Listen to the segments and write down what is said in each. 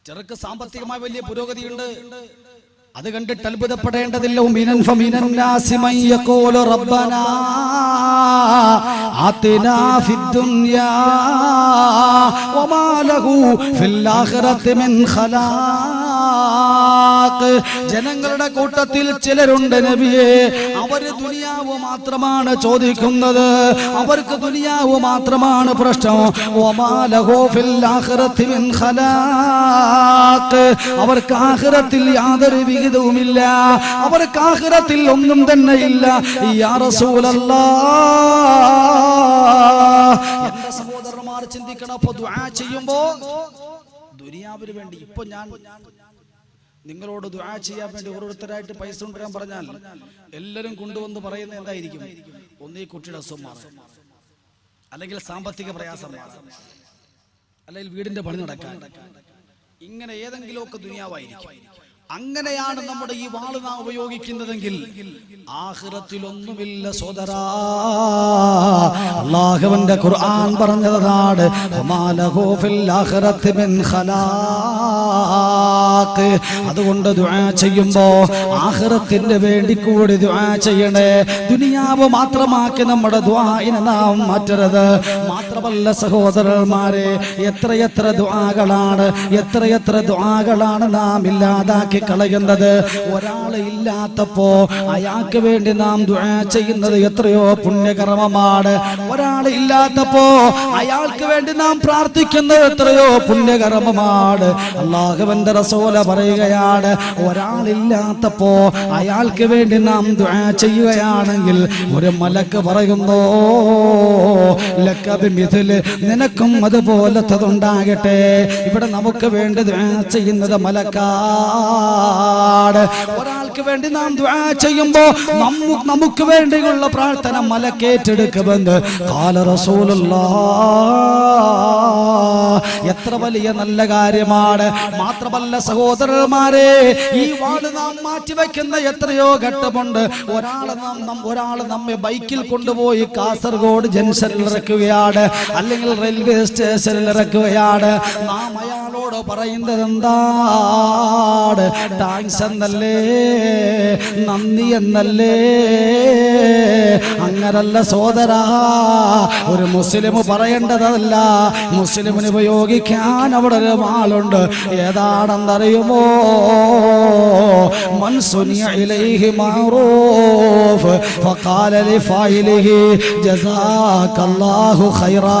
ചെറുക്ക് സാമ്പത്തികമായി വലിയ പുരോഗതിയുണ്ട്, അത് കണ്ടിട്ട് അത്ഭുതപ്പെടേണ്ടതില്ല. മിനൻ ഫമിനന്നാസി മൻ യഖൂലു റബ്ബനാ ആതിനാ ഫിദ്ദുനിയാ വമാ ലഹു ഫിൽ ആഖിറതി മിൻ ഖലാഖ്. ജനങ്ങളുടെ കൂട്ടത്തിൽ ചിലരുണ്ട് നബിയേ, അവര് ദുനിയാവ് മാത്രമാണ് ചോദിക്കുന്നത്, അവർക്ക് ദുനിയാവ് മാത്രമാണ് പ്രശ്നം. വമാ ലഹു ഫിൽ ആഖിറതി മിൻ ഖലാഖ്. അവർക്ക് ആഖിറത്തിൽ യാതൊരു വിഹിതവുമില്ല, അവർക്ക് ആഖിറത്തിൽ ഒന്നും തന്നെ ഇല്ല. യാ റസൂലല്ലാഹ്, എന്റെ സഹോദരന്മാർ ചിന്തിക്കണം. അപ്പൊ ദുആ ചെയ്യുമ്പോ ദുനിയാവിന് വേണ്ടി, ഇപ്പൊ ഞാൻ നിങ്ങളോട് ദുആ ചെയ്യാൻ വേണ്ടി ഓരോരുത്തരായിട്ട് പൈസ കൊണ്ടുവരാൻ പറഞ്ഞാൽ എല്ലാവരും കൊണ്ടുവന്ന് പറയുന്നത് എന്തായിരിക്കും? ഒന്നീ കുട്ടിയുടെ അസുഖമാണ്, അല്ലെങ്കിൽ സാമ്പത്തിക പ്രയാസം, അല്ലെങ്കിൽ വീടിന്റെ പണി നടക്കാൻ, ഇങ്ങനെ ഏതെങ്കിലുമൊക്കെ ദുനിയാവായിരിക്കും. അങ്ങനെയാണ് നമ്മുടെ ഈ വാള് നാം ഉപയോഗിക്കുന്നതെങ്കിൽ ആഖിറത്തിൽ ഒന്നുമില്ല സോദരാ. അല്ലാഹുവിന്റെ ഖുർആൻ പറഞ്ഞതാണ് വമാലഹു ഫിൽ ആഖിറതി മിൻ ഖലാഖ്. അതുകൊണ്ട് ദുആ ചെയ്യുമ്പോ ആഖിറത്തിന് വേണ്ടി കൂടി ദുആ ചെയ്യണേ. ദുനിയാവ് മാത്രമാക്കി നമ്മുടെ ദുആഇനെ നാം മാറ്റരുത്. മാത്രമല്ല സഹോദരന്മാരെ, എത്രയെത്ര ദുആകളാണ് നാം ഇല്ലാതാക്കി കളയുന്നത്. ഒരാള് ഇല്ലാത്തപ്പോ അയാൾക്ക് വേണ്ടി നാം ദുആ ചെയ്യുന്നത് എത്രയോ പുണ്യകർമ്മമാണ്. ഒരാള് ഇല്ലാത്തപ്പോ അയാൾക്ക് വേണ്ടി നാം പ്രാർത്ഥിക്കുന്നത് എത്രയോ പുണ്യകർമ്മമാണ്. അല്ലാഹുവിന്റെ റസൂൽ പറയുകയാണ്, ഒരാളില്ലാത്തപ്പോ അയാൾക്ക് വേണ്ടി നാം ദുആ ചെയ്യുകയാണെങ്കിൽ ഒരു മലക്ക് പറയുന്നു, ലക ബിമിഥ്ലി, നിനക്കും അതുപോലത്തതുണ്ടാകട്ടെ. ഇവിടെ നമുക്ക് വേണ്ടി ദുആ ചെയ്യുന്നത് മലക്കാണ്. ഒരാൾക്ക് വേണ്ടി നാം ദുആ ചെയ്യുമ്പോ നമുക്ക് വേണ്ടിയുള്ള പ്രാർത്ഥന മലക്കേറ്റെടുക്കുമെന്ന് ഖാല റസൂലുള്ളാഹ്. എത്ര വലിയ നല്ല കാര്യമാണ്. മാത്രമല്ല സഹോദരന്മാരെ, ഈ വാള് നാം മാറ്റിവെക്കുന്ന എത്രയോ ഘട്ടമുണ്ട്. ഒരാൾ നമ്മെ ബൈക്കിൽ കൊണ്ടുപോയി കാസർഗോഡ് ജംഗ്ഷനിൽ ഇറക്കുകയാണ്, അല്ലെങ്കിൽ റെയിൽവേ സ്റ്റേഷനിൽ ഇറക്കുകയാണ്. നാം അയാളോട് പറയുന്നത് എന്താണ്? താങ്ക്സ് എന്നല്ലേ, നന്ദി എന്നല്ലേ? അങ്ങനല്ല സോദരാ, ഒരു മുസ്ലിം പറയേണ്ടതല്ല. മുസ്ലിമിന് ഉപയോഗിക്കാൻ അവിടെ ഒരു വാളുണ്ട്. ഏതാണെന്നറിയുമോ? മൻ സുനിയ ഇലൈഹി മഅറൂഫ് ഫഖാല ലിഫായിലിഹി ജസാകല്ലാഹു ഖൈറാ.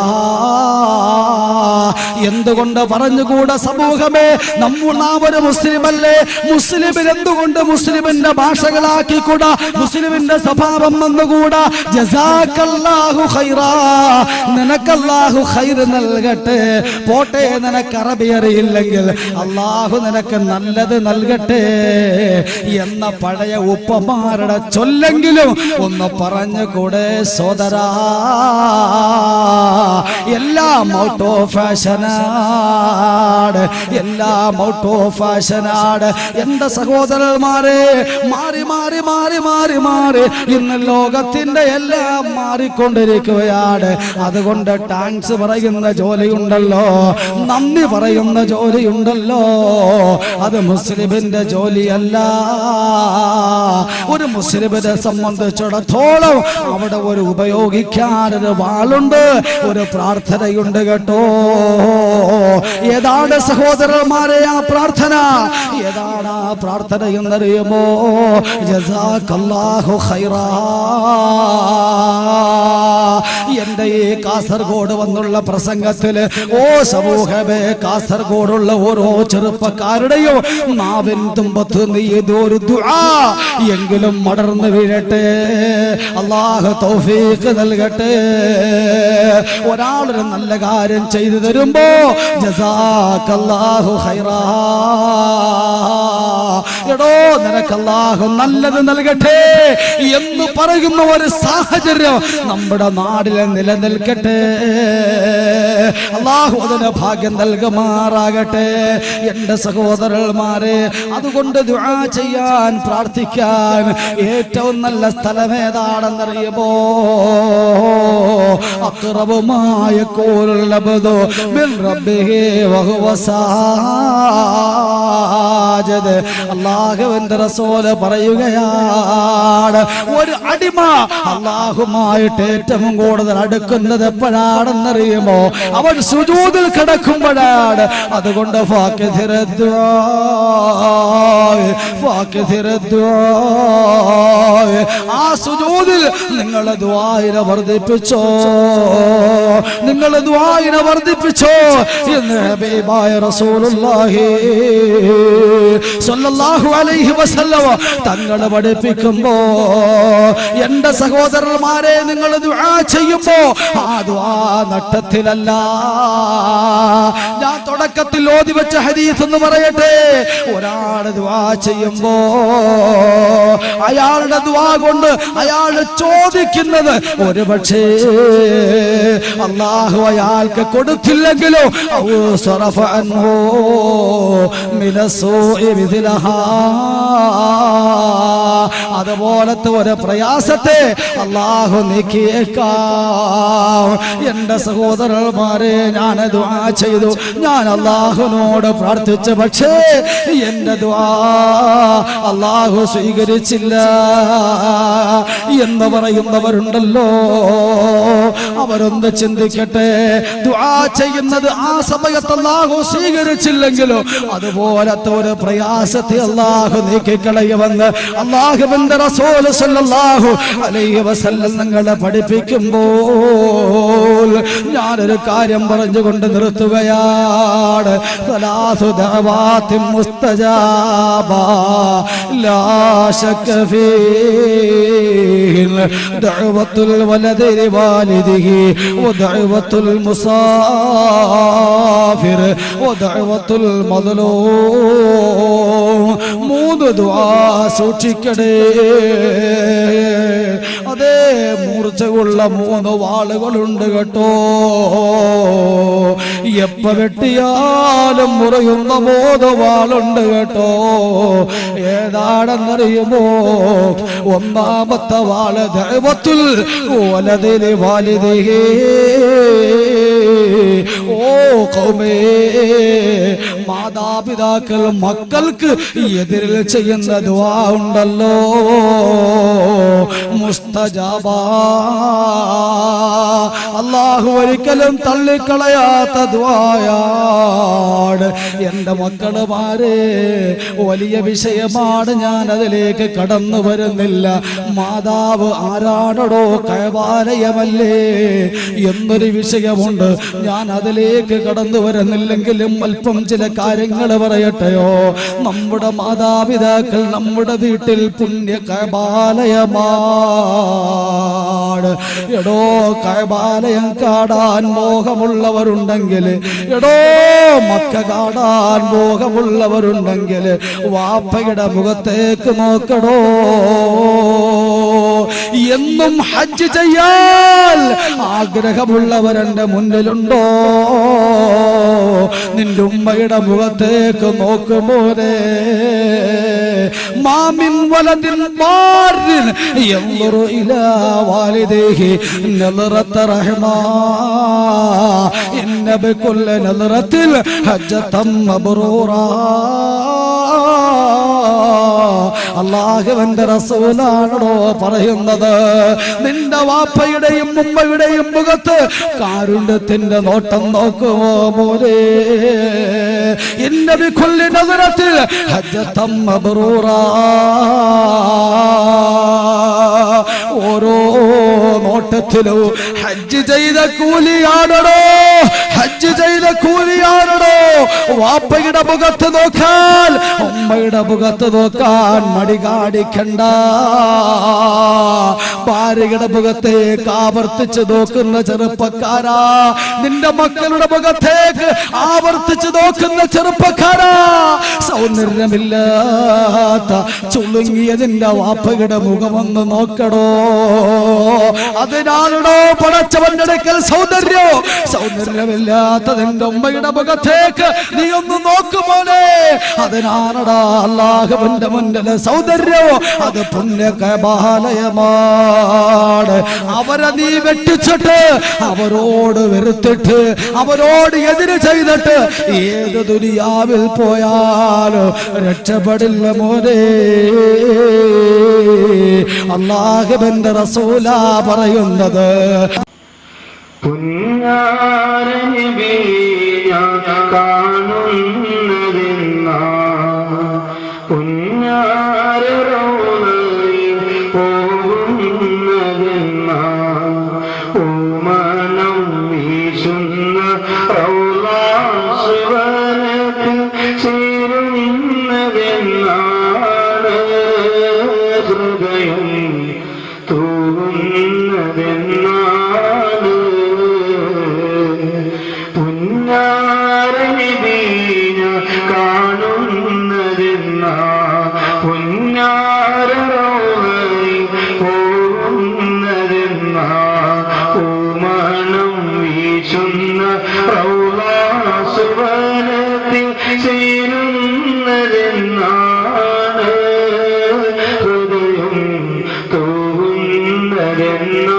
എന്തുകൊണ്ട് പറഞ്ഞുകൂടാ സമൂഹമേ? നാം ഒരു മുസ്ലിമല്ലേ? മുസ്ലിമിന് എന്തുകൊണ്ട് മുസ്ലിമിന്റെ ഭാഷകളാക്കിക്കൂടാ? മുസ്ലിമിന്റെ സ്വഭാവം വന്നുകൂടാ? ജസാകല്ലാഹു ഖൈറാ, നിനക്കല്ലാഹു ഖൈർ നൽകട്ടെ. പോട്ടെ, നിനക്ക് അറബി അറിയില്ലെങ്കിൽ അല്ലാഹു നിനക്ക് നല്ലത് നൽകട്ടെ എന്ന പഴയ ഉപ്പമാരുടെ ചൊല്ലെങ്കിലും ഒന്ന് പറഞ്ഞുകൂടെ സോദരാ? എല്ലാം ഔട്ട് ഓഫ് ഫാഷനാണ്, എല്ലാം ഔട്ട് ഓഫ് ഫാഷനാണ്. എന്റെ സഹോദരന്മാരെ, മാറി മാറി മാറി മാറി മാറി ഇന്ന് ലോകത്തിന്റെ എല്ലാം മാറിക്കൊണ്ടിരിക്കുകയാണ്. അതുകൊണ്ട് താങ്ക്സ് പറയുന്ന ജോലിയുണ്ടല്ലോ, നന്ദി പറയുന്ന ജോലിയുണ്ടല്ലോ, അത് മുസ്ലിമിന്റെ ജോലിയല്ല. ഒരു മുസ്ലിമിനെ സംബന്ധിച്ചിടത്തോളം അവിടെ ഒരു ഉപയോഗിക്കാനൊരു വാളുണ്ട്, ഒരു പ്രാർത്ഥനയുണ്ട് കേട്ടോ. ഏതാണ് സഹോദരന്മാരെ ആ പ്രാർത്ഥന? ഏതാണ് ആ പ്രാർത്ഥന എന്നറിയുമോ? ജസാകല്ലാഹു ഖൈറാ. എന്റെ ഈ കാസർഗോഡ് വന്നുള്ള പ്രസംഗത്തില് ഓ സമൂഹമേ, കാസർഗോഡുള്ള ഓരോ ചെറുപ്പക്കാരുടെയും നാവിൻ തുമ്പത്ത് നീ ഇതൊരു ദുആ എങ്കിലും മടർന്നു വീഴട്ടെ. അല്ലാഹു തൗഫീഖ് നൽകട്ടെ. ഒരാളൊരു നല്ല കാര്യം ചെയ്തു തരുമ്പോ ജസാകല്ലാഹു ഖൈറാ, എടോ നിനക്ക് അല്ലാഹു നല്ലത് നൽകട്ടെ എന്ന് പറയുന്ന ഒരു സാഹചര്യം നമ്മുടെ നാടിൽ നിലനിൽക്കട്ടെ. അല്ലാഹു അതിന് ഭാഗ്യം നൽകുമാറാകട്ടെ. എന്റെ സഹോദരന്മാരെ, അതുകൊണ്ട് ദുആ ചെയ്യാൻ, പ്രാർത്ഥിക്കാൻ ഏറ്റവും നല്ല സ്ഥലം ഏതാണെന്നറിയുമോ? അഖ്റബുമായ ഖൂലുൽ അബ്ദു മിൻ റബ്ബിഹി വഹുവ സാജിദ്. മാജദ്. അല്ലാഹുവിന്റെ റസൂല് പറയുകയാണ്, ഒരു അടിമ അല്ലാഹുമായിട്ട് ഏറ്റവും കൂടുതൽ അടുക്കുന്നത് എപ്പോഴാണെന്നറിയുമോ? അവൻ സുജൂദിൽ കിടക്കുമ്പോഴാണ്. അതുകൊണ്ട് ആ സുജൂദിൽ നിങ്ങളെ ദുആഇനെ വർദ്ധിപ്പിച്ചോ, നിങ്ങളെ ദുആഇനെ വർദ്ധിപ്പിച്ചോ എന്ന് ഹബീബായ റസൂലുള്ളാഹി സ്വല്ലല്ലാഹു അലൈഹി വസല്ലം തങ്ങൾ പഠിപ്പിക്കുമ്പോ, എന്റെ സഹോദരന്മാരെ, നിങ്ങൾ ദുആ ചെയ്യുമ്പോ ആ ദുആ നട്ടത്തിലല്ല. ഞാൻ തുടക്കത്തിൽ ഓതി വെച്ച ഹദീസ് എന്ന് പറയട്ടെ. ഒരാൾ ദുആ ചെയ്യുമ്പോ അയാളുടെ ദുആ കൊണ്ട് അയാൾ ചോദിക്കുന്നത് ഒരുപക്ഷേ അല്ലാഹു അയാൾക്ക് കൊടുത്തില്ലെങ്കിലോ സ്വറഫ അൻഹു മിനസ്സൂഇ മിഥ്ലഹാ, അതുപോലത്തെ ഒരു പ്രയാസത്തെ അല്ലാഹു നീക്കിയേക്കാം. എന്റെ സഹോദരന്മാരെ, ഞാൻ ദുആ ചെയ്തു, ഞാൻ അല്ലാഹുവിനോട് പ്രാർത്ഥിച്ചു, പക്ഷേ എന്റെ ദുആ അല്ലാഹു സ്വീകരിച്ചില്ല എന്ന് പറയുന്നവരുണ്ടല്ലോ. അവരൊന്ന് ചിന്തിക്കട്ടെ, ദുആ ചെയ്യുന്നത് ആ സമയത്ത് അല്ലാഹു സ്വീകരിച്ചില്ലെങ്കിലോ അതുപോലത്തെ ഒരു പ്രയാസത്തെ അല്ലാഹു നീക്കിക്കളയുമെന്ന് അല്ലാഹുവിന്റെ റസൂൽ സല്ലല്ലാഹു അലൈഹി വസല്ലം ഞങ്ങളെ പഠിപ്പിക്കുമ്പോൾ ഞാനൊരു കാര്യം പറഞ്ഞുകൊണ്ട് നിർത്തുകയാണ്. സലാസു ദഅവാത്തിൻ മുസ്തജാബ ലാ ശക്ക ഫീഹിൽ ദഅവത്തുൽ വലദി ലിവാലിദിഹി വദഅവത്തുൽ മുസാഫിർ വദഅവത്തുൽ മദ്ലൂം. മൂന്ന് ദുആ സൂക്ഷിക്കണേ. അതേ, മൂർച്ചയുള്ള 3 വാളുകളുണ്ട് കേട്ടോ. എപ്പ വെട്ടിയാലും മുറിയുന്ന 3 വാളുണ്ട് കേട്ടോ. ഏതാണെന്നറിയുമോ? ഒന്നാമത്തെ വാള് ദഅവത്തുൽ വലദിൽ വാലിദിഹി. ഓ ഖൗമേ, മാതാപിതാക്കൾ മക്കൾക്ക് എതിരിൽ ചെയ്യുന്ന ദുആ ഉണ്ടല്ലോ, മുസ്തജാബ. അല്ലാഹു ഒരിക്കലും തള്ളിക്കളയാത്ത ദുആയാണ്. എന്റെ മക്കളുമാരെ, വലിയ വിഷയമാണ്, ഞാൻ അതിലേക്ക് കടന്നു വരുന്നില്ല. മാതാവ് ആരാണോ, കഅബാലയമല്ലേ എന്നൊരു വിഷയമുണ്ട്. ഞാൻ അതിലേക്ക് കടന്നു വരുന്നില്ലെങ്കിലും അല്പം ചില കാര്യങ്ങൾ പറയട്ടെയോ. നമ്മുടെ മാതാപിതാക്കൾ നമ്മുടെ വീട്ടിൽ പുണ്യ കഅബാലയമാണ്. എടോ, കഅബാലയം കാണാൻ മോഹമുള്ളവരുണ്ടെങ്കിൽ, എടോ മക്ക കാണാൻ മോഹമുള്ളവരുണ്ടെങ്കിൽ വാപ്പയുടെ മുഖത്തേക്ക് നോക്കടോ. എന്നും ഹജ്ജ് ചെയ്യാൻ ആഗ്രഹമുള്ളവരെന്റെ മുന്നിലുണ്ടോ? നിന്റെ ഉമ്മയുടെ മുഖത്തേക്ക് നോക്കുമോനെ. മാമിൻ വലദിൻ ബാരിൻ യൻദുറു ഇലാ വാലിദിഹി നളറത റഹ്മാ ഇന്ന ബികുല്ലി നളറത്തിൽ ഹജ്ജതൻ മബ്റൂറാ. അല്ലാഹുവിന്റെ റസൂലാണോ പറയുന്നത്? നിന്റെ വാപ്പയുടെയും ഉമ്മയുടെയും മുഖത്ത് കാരുണ്യത്തിന്റെ നോട്ടം നോക്കുമോ മോനെ? ഇന്ന ബികുല്ലി നളറത്തിൽ ഹജ്ജതൻ മബ്റൂറാ. ഓരോ നോട്ടത്തിലും ഹജ്ജ് ചെയ്ത കൂലിയാണോ, ഹജ്ജ് ചെയ്ത കൂലിയാണോ? വാപ്പയുടെ മുഖത്ത് നോക്കാൻ, ഉമ്മയുടെ മുഖത്ത് നോക്കാൻ മടി കാണിക്കണ്ട. ഭാര്യയുടെ മുഖത്തേക്ക് ആവർത്തിച്ച് നോക്കുന്ന ചെറുപ്പക്കാരാ, നിന്റെ മക്കളുടെ മുഖത്തേക്ക് ആവർത്തിച്ച് നോക്കുന്ന ചെറുപ്പക്കാരാ, സൗന്ദര്യമില്ലാത്ത ചുളുങ്ങിയതിന്റെ വാപ്പയുടെ മുഖമൊന്ന് നോക്കടോ. അതിനാണോ പടച്ചവന്റെ അടുക്കൽ സൗന്ദര്യമില്ലാത്ത നിന്റെ ഉമ്മയുടെ മുഖത്തേക്ക് നീ ഒന്ന് നോക്കുമോനെ. അതിനാണടാ അല്ലാഹുവിന്റെ മുന്നിലെ സൗന്ദര്യം, അത് പുണ്യകബാലയമാണ്. അവരെ നീ വെട്ടിച്ചിട്ട്, അവരോട് വെറുത്തിട്ട്, അവരോട് എതിര് ചെയ്തിട്ട് ഏത് ദുനിയാവിൽ പോയാലും രക്ഷപ്പെടില്ല മോനെ. അല്ലാഹുവിന്റെ റസൂലാ പറയുന്നത്. കാണുന്നതെന്നാ പുഞ്ഞാരറോളയിൽ പോകുന്നതെന്നാ ഓമനം വീശുന്ന റൗളാശിവനത്തിൽ ചേരുന്നതെന്നാണ് ഹൃദയം തൂകുന്നതെന്നാണ് പുഞ്ഞാരനിബീന കാണുന്നതെന്നാ പുഞ്ഞാരറോളയിൽ പോകുന്നതെന്നാ ഓമനം വീശുന്ന റൗളാശിവനത്തിൽ ചേരുന്നതെന്നാണ് ഹൃദയം തൂകുന്നതെന്നാണ്